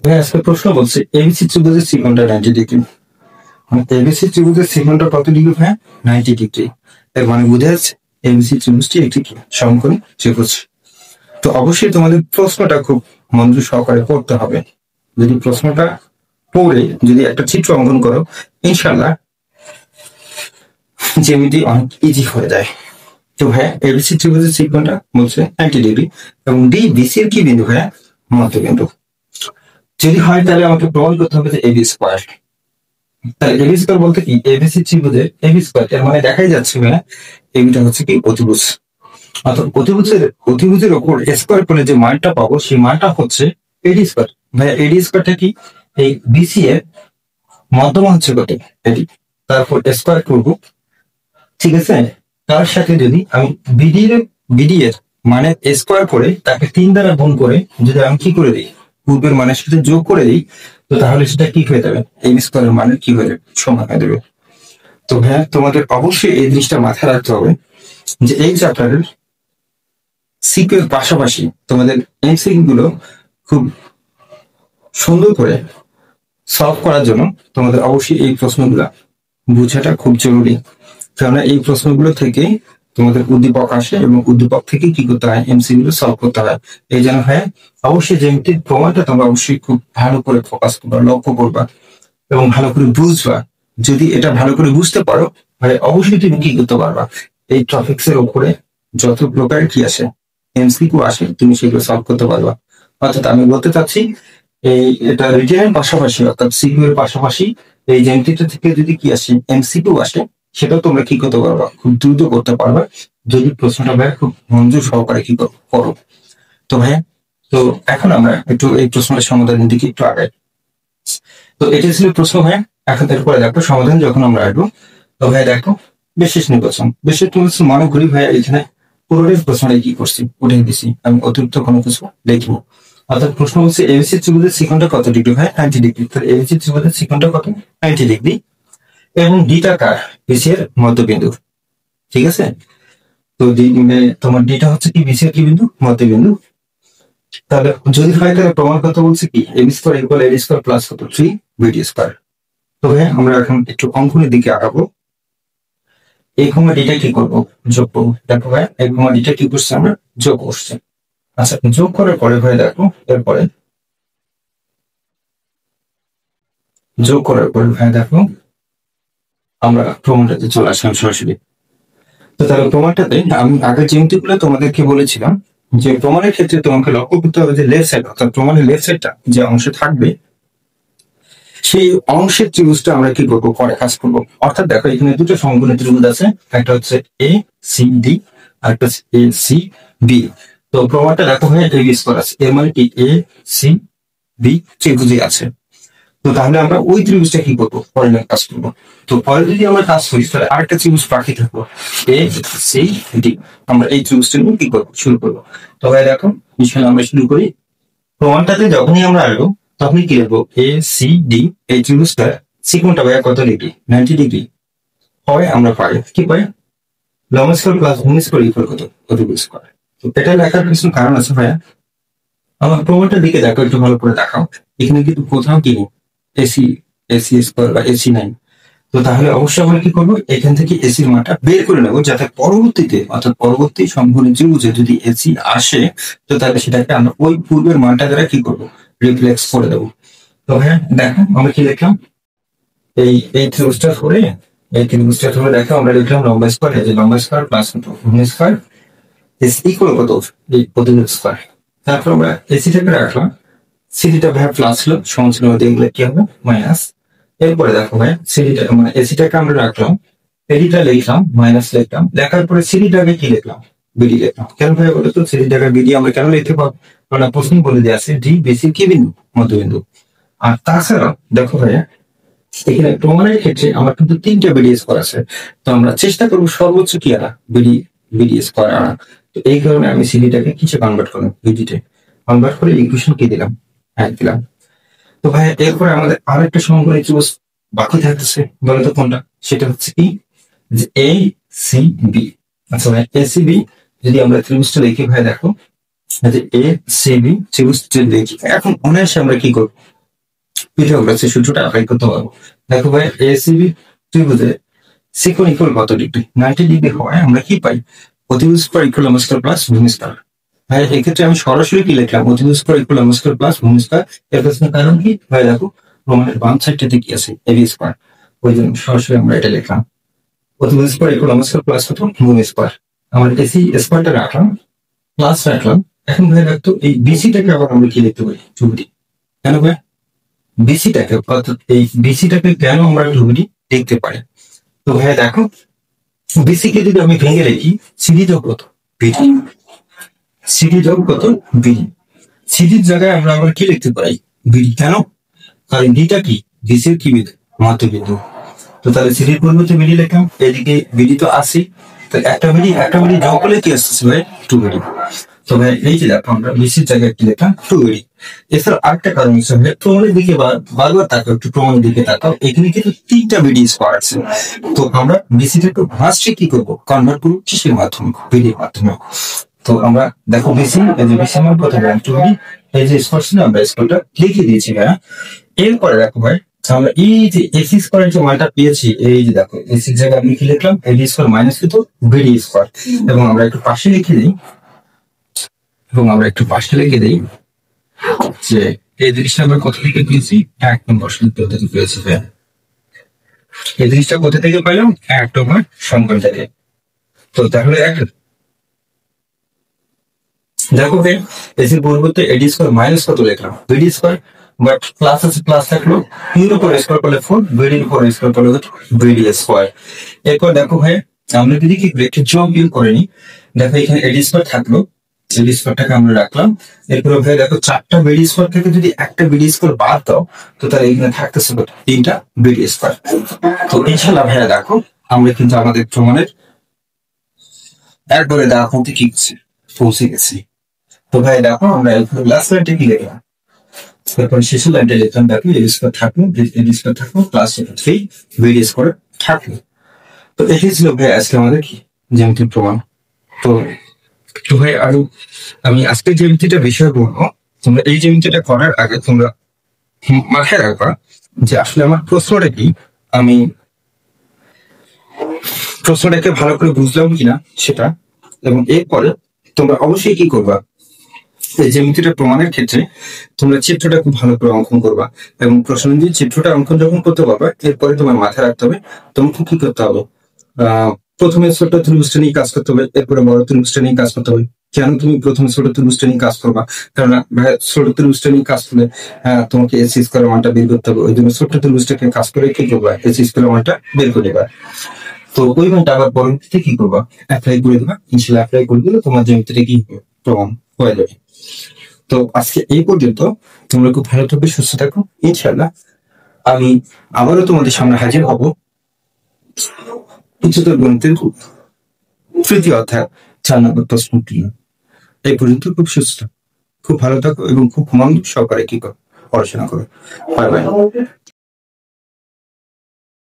ভাই আজকে প্রশ্ন বলছে এবিসি ত্রিভুজের ত্রিকোণটা 90 ডিগ্রি। এবিসি ত্রিভুজের ত্রিকোণটা কত ডিগ্রি ভাই? 90 ডিগ্রি। এর মানে বুঝে যাচ্ছে এবিসি ত্রিভুজটি একটি সমকোণী ত্রিভুজ। তো অবশ্যই তোমাদের প্রশ্নটা খুব মনোযোগ সহকারে পড়তে হবে। যদি প্রশ্নটা পড়ে যদি একটা চিত্র অঙ্কন করো, ইনশাল্লাহ জ্যামিতি অনেক ইজি হয়ে যায়। তো ভাইয়া এবিসি ত্রিভুজের ত্রিকোণটা বলছে 90 ডিগ্রি এবং ডি বিসি এর কি বিন্দু ভাইয়া? মধ্যবিন্দু। যদি হয় তাহলে আমাকে প্রমাণ করতে হবে যে এবি স্কোয়ার। তাহলে এবি স্কোয়ার বলতে কি? এবিসি ত্রিভুজের এবি স্কোয়ার, এর মানে দেখাই যাচ্ছে ভাইয়া এবিটা হচ্ছে কি অতিভুজ। অর্থাৎ অতিভুজের ওপর স্কোয়ার করে যে মানটা পাবো সেই মানটা হচ্ছে এডি স্কোয়ার। ভাইয়া এডি স্কোয়ারটা কি? এই বিসি এর মধ্যমা হচ্ছে কত? এডি। তারপর স্কোয়ার করবো, ঠিক আছে? তার সাথে যদি আমি বিডি এর মানে স্কোয়ার করে তাকে 3 দ্বারা গুণ করে যদি আমি কি করে দিই, পূর্বের মানের সাথে যোগ করে দিই, তো তাহলে সেটা কি হয়ে যাবে? এই স্কোয়ারের মানে কি হয়ে যাবে? সমান হয়ে যাবে। তো হ্যাঁ, তোমাদের অবশ্যই এই জিনিসটা মাথায় রাখতে হবে যে এই চ্যাপ্টারের সিকিউর পাশাপাশি তোমাদের এমসিকিউ গুলো খুব সুন্দর করে সলভ করার জন্য তোমাদের অবশ্যই এই প্রশ্নগুলো বোঝাটা খুব জরুরি। কেননা এই প্রশ্নগুলো থেকে তোমাদের উদ্দীপক আসে এবং উদ্দীপক থেকে কি করতে হয়? এমসিকিউ গুলো সলভ করতে হয়। এই জন্য হ্যাঁ, অবশ্যই জ্যামিতির প্রমাণটা তোমরা অবশ্যই খুব ভালো করে ফোকাস করবা, লক্ষ্য করবা এবং ভালো করে বুঝবা। যদি এটা ভালো করে বুঝতে পারো তাহলে অবশ্যই তুমি কি করতে পারবা? এই টপিক্স এর উপরে যত প্রকার কি আসে, এমসিকিউ আসে, তুমি সেগুলো সলভ করতে পারবা। অর্থাৎ আমি বলতে চাচ্ছি এটা রিটেনের পাশাপাশি অর্থাৎ সিকিউ এর পাশাপাশি এই জ্যামিতিটা থেকে যদি কি আসে, এমসিকিউ আসে, সেটাও তোমরা কি করতে পারবা? খুব দ্রুত করতে পারবা যদি প্রশ্নটা ভাইয়া খুব মনোযোগ সহকারে কি করো। তো ভাইয়া, তো এখন আমরা একটু এই প্রশ্নের সমাধানের দিকে একটু আগাই। তো এটা ছিল প্রশ্ন ভাইয়া। এখন এরপরে দেখো সমাধান যখন আমরা আসবো। তো ভাইয়া দেখো বিশেষ নির্বাচন মনে করি ভাইয়া এখানে পুরোটাই প্রশ্নটা কি করছি, উঠে দিছি, আমি অতিরিক্ত কোনো কিছু লিখবো। অর্থাৎ প্রশ্ন হচ্ছে এবিসি ত্রিভুজের ত্রিকোণটা কত ডিগ্রি ভাই? 90 ডিগ্রি। তাহলে এবিসি ত্রিভুজের ত্রিকোণটা কত? 90 ডিগ্রি এবং ডিটা কার? বিসি এর মধ্যবিন্দু, ঠিক আছে? তো তোমার ডিটা হচ্ছে কি? বিসি এর কি বিন্দু? মধ্যবিন্দু। তাহলে যদি হয় তাহলে প্রমাণ কত বলছে কি? AB square equal AD square plus কত? 3 বিডি স্কোয়ার। তো হ্যাঁ, আমরা এখন একটু অঙ্কনের দিকে আগাবো। এই কমা ডিটা কি করবো? যোগ করবো। দেখো ভাই, এই কমা ডিটা কি করছে? আমরা যোগ করছি। আচ্ছা, যোগ করার পরে ভাই দেখো এরপরে যোগ করার পরে ভাই দেখো আমরা প্রমাণটাতে চলে আসলাম সরাসরি। তো তাহলে প্রমাণটাতে আমি আগের জ্যামিতিগুলো তোমাদেরকে বলেছিলাম যে প্রমাণের ক্ষেত্রে তোমাকে লক্ষ্য করতে হবে যে লেফট সাইড অর্থাৎ প্রমাণের লেফট সাইডটা যে অংশে থাকবে সেই অংশের ত্রিভুজটা আমরা কি করবো? পরে কাজ করবো। অর্থাৎ দেখো এখানে দুটো সমকোণী ত্রিভুজ আছে, একটা হচ্ছে এ সি ডি আর একটা হচ্ছে এ সি বি। তো প্রমাণটা দেখো ভাই এবি স্কোয়ার আছে, এর মানে কি? এ সি বি ত্রিভুজে আছে। তো তাহলে আমরা ওই ত্রিভুজটা কি করবো? পরে কাজ করবো। তো পরে যদি আমরা কাজ করি তাহলে আরেকটা ত্রিভুজ বাকি থাকবো, এ সি ডি। আমরা এই ত্রিভুজটা নিয়ে কি করবো? শুরু করবো। তবে দেখো ইনশাল্লাহ আমরা শুরু করি। প্রমাণটাতে যখনই আমরা আসবো তখনই কি লিখবো? এ সি ডি এই ত্রিভুজটা ত্রিকোণটা ভাইয়া কত ডিগ্রি? 90 ডিগ্রি। হয় আমরা পাই কি পাই? লম্ব স্কয়ার প্লাস ভূমি স্কয়ার ইকুয়াল কত? অতিভুজ স্কয়ার। তো এটা লেখার কিছু কারণ আছে ভাইয়া। আমার প্রমাণটার দিকে দেখো, একটু ভালো করে দেখাও। এখানে কিন্তু কোথাও কি এসি এসি স্কয়ার বা এসি নাই। তো তাহলে অবশ্যই আমরা কি করবো? এখান থেকে এসির মানটা বের করে নেবো, যাতে পরবর্তীতে অর্থাৎ পরবর্তী সমকোণী ত্রিভুজে যদি এসি আসে তো তাহলে সেটাকে আমরা ওই পূর্বের মানটা দ্বারা কি করবো? রিপ্লেক্স করে দেবো। তো হ্যাঁ দেখো আমরা কি লিখলাম? এই ত্রিভুজটা ধরে দেখো আমরা লিখলাম লম্ব স্কয়ার, এই যে লম্ব স্কয়ার প্লাস ভূমি স্কয়ার ইজ ইকুয়াল কত? এই অতিভুজ স্কয়ার। তারপর আমরা এসিটাকে রাখলাম, সিডিটা ভাই প্লাস ছিল, সমান ছিল দেখলে কি হবে? মাইনাস। এরপরে দেখো ভাই সিডিটা মানে এসিটাকে আমরা রাখলাম, এডিটা লিখলাম, মাইনাস লিখলাম, লেখার পরে সিডিটাকে কি লিখলাম? বিডি লিখলাম। কেন ভাই বলো তো সিডিটাকে বিডি আমরা কেন লিখতে পারবো? কারণ প্রশ্ন বলে দেওয়া আছে ডি বেসিক কি বিন্দু? মধ্যবিন্দু। আর তাছাড়া দেখো ভাইয়া এখানে প্রমাণের ক্ষেত্রে আমার কিন্তু 3টা বিডি স্কয়ার আছে। তো আমরা চেষ্টা করবো সর্বোচ্চ কি আনা? বিডি স্কয়ার আনা। তো এই কারণে আমি সিডিটাকে কিছু কনভার্ট করলাম, বিডিতে কনভার্ট করে ইকুয়েশন কি দিলাম? হ্যাঁ দিলাম। তো ভাই এরপরে আমাদের আরেকটা সমকোণী ত্রিভুজ বাকি থাকতেছে, বলো তো কোনটা? সেটা হচ্ছে কি? যে এ সি বি। আচ্ছা ভাই এ সি বি যদি আমরা ত্রিভুজটা দেখি ভাই দেখো, যে এ সি বি ত্রিভুজ যদি দেখি এখন অনায়াসে আমরা কি করবো? পিথাগোরাসের সূত্রটা অ্যাপ্লাই করতে পারবো। দেখো ভাই এসিবি ত্রিভুজে সেকন ইকুয়াল কত ডিগ্রি? 90 ডিগ্রি হওয়ায় আমরা কি পাই? অতিভুজ স্কয়ার ইকুয়াল লম্ব স্কয়ার প্লাস ভূমি স্কয়ার। ভাই এক্ষেত্রে আমি সরাসরি কি লিখলাম? অতিভুজ স্কয়ার ইকুয়াল লম্ব স্কয়ার প্লাস ভূমি স্কয়ার। এর পেছনে কারণ কি ভাই? দেখো প্রমাণের বাম সাইডটাতে কি আছে? AB square. ওই জন্য সরাসরি আমরা এটা লিখলাম অতিভুজ স্কয়ার ইকুয়াল লম্ব স্কয়ার প্লাস কত? ভূমি স্কয়ার। আমার এসি স্কয়ারটা রাখলাম, প্লাস রাখলাম। এখন ভাই দেখতো এই বিসিটাকে আবার আমরা কি লিখতে পারি? টুবিডি। কেন ভাই? বিসিটাকে অর্থাৎ এই বিসিটাকে কেন আমরা টুবিডি লিখতে পারি? তো ভাই দেখো বিসি কে যদি আমি ভেঙে লিখি, সিডি যোগ কত? বিডি। সিডি যোগ কত? বিডি। সিডির জায়গায় আমরা আবার কি লিখতে পারি? বিডি। কেন? কারণ ডিটা কি? বিসির কি বিন্দু? মধ্যবিন্দু। তো তাহলে সিডির পরিবর্তে বিডি লিখলাম, এদিকে বিডি তো আসি, তো একটা বিডি যোগ করলে কি আসছে ভাই? 2 বিডি। তো ভাই এই যে দেখো আমরা বিসির জায়গায় কি লিখলাম? 2 বিডি। এছাড়া আরেকটা কারণ হিসেবে প্রমাণের দিকে বারবার তাকাও, একটু প্রমাণের দিকে তাকাও, এখানে কিন্তু 3টা বিডি স্কয়ার আছে। তো আমরা বিসিটাকে ফার্স্টে কি করবো? কনভার্ট করবো কিসের মাধ্যমে? বিডির মাধ্যমে। তো আমরা দেখো বিসি, এই যে বিসি মান কত? 2 বিডি। এই যে স্কয়ার ছিল আমরা স্কয়ারটা লিখে দিয়েছি ভাই। এরপরে দেখো ভাই আমরা এই যে এসি স্কয়ারের যে মানটা পেয়েছি, এই যে দেখো এসি জায়গায় আমি কি লিখলাম? এবি স্কয়ার মাইনাস কত? BD square. এবং আমরা একটু পাশে লিখে দিই, যে এই জিনিসটা আমরা কোথা থেকে পেয়েছি? 1 নম্বর সূত্র থেকে পেয়েছি ভাই। এই জিনিসটা কোথা থেকে পেলাম? 1 নম্বর সমীকরণ থেকে। তো তাহলে দেখো ভাই এসির পরিবর্তে এডি স্কয়ার মাইনাস কত লিখলাম? BD square. বাট প্লাস আছে, প্লাস থাকলো, 2 উপর স্কয়ার করলে 4, বিডি উপর স্কয়ার করলে বিডি স্কয়ার। এরপর দেখো ভাই আমরা যদি কি একটু যোগ বিয়োগ করে নিই, দেখো এখানে এডি স্কয়ার থাকলো, বিডি স্কয়ারটাকে আমরা রাখলাম। এরপর ভাই দেখো 4টা বিডি স্কয়ার থেকে যদি একটা বিডি স্কয়ার বাদ দাও, তো তাহলে এখানে থাকতেছে 3টা বিডি স্কয়ার। তো ইনশাআল্লাহ ভাইয়া দেখো আমরা কিন্তু আমাদের প্রমাণের একবারে দেওয়া পর্যন্ত কি পৌঁছে গেছি। তো ভাই দেখো আমরা লাস্ট লাইনটা কি লিখলাম? তারপরে শেষের লাইনটা লিখলাম, দেখো এডি স্কয়ার থাকলো, এডি স্কয়ার থাকলো, প্লাস 3 বিডি স্কয়ার থাকলো। তো এটাই ছিল ভাই আজকে আমাদের কি জ্যামিতির প্রমাণ। তো তো ভাই আরো আমি আজকে জ্যামিতিটা বিষয় বলবো। তোমরা এই জ্যামিতিটা করার আগে তোমরা মাথায় রাখবা যে আসলে আমার প্রশ্নটা কি, আমি প্রশ্নটাকে ভালো করে বুঝলাম কিনা সেটা। এবং এরপরে তোমরা অবশ্যই কি করবা? এই জ্যামিতিটা প্রমাণের ক্ষেত্রে তোমরা চিত্রটা খুব ভালো করে অঙ্কন করবা। এবং প্রশ্ন দিয়ে চিত্রটা অঙ্কন যখন করতে পারবা, এরপরে তোমার মাথায় রাখতে হবে তোমাকে কি করতে হবে। প্রথমে ছোট ত্রিভুজটা নিয়ে কাজ করতে হবে, এরপরে বড় ত্রিভুজটা নিয়ে কাজ করতে হবে। কেন তুমি প্রথমে ছোট ত্রিভুজটা নিয়ে কাজ করবা? কারণ ছোট ত্রিভুজটা নিয়ে কাজ করলে তোমাকে এসি স্কয়ার মানটা বের করতে হবে। ওই জন্য ছোট ত্রিভুজটাকে কাজ করে কি করবা? এসি স্কয়ার মানটা বের করে দেবা। তো ওই মানটা আবার পরবর্তীতে কি করবা? অ্যাপ্লাই করে দেবা। ইনশাআল্লাহ অ্যাপ্লাই করে দিলে তোমার জ্যামিতিটা কি প্রমাণ হয়ে যাবে। তো আজকে এই পর্যন্ত। তোমরা খুব ভালো থাকবে, সুস্থ থাকো। ইনশাআল্লাহ আমি আবারও তোমাদের সামনে হাজির হব উচ্চতর গণিতের 3য় অধ্যায় 4 নম্বর প্রশ্ন। এই পর্যন্ত খুব সুস্থ থাকো, খুব ভালো থাকো এবং খুব মন সহকারে কি করো? পড়াশোনা করো। Bye bye.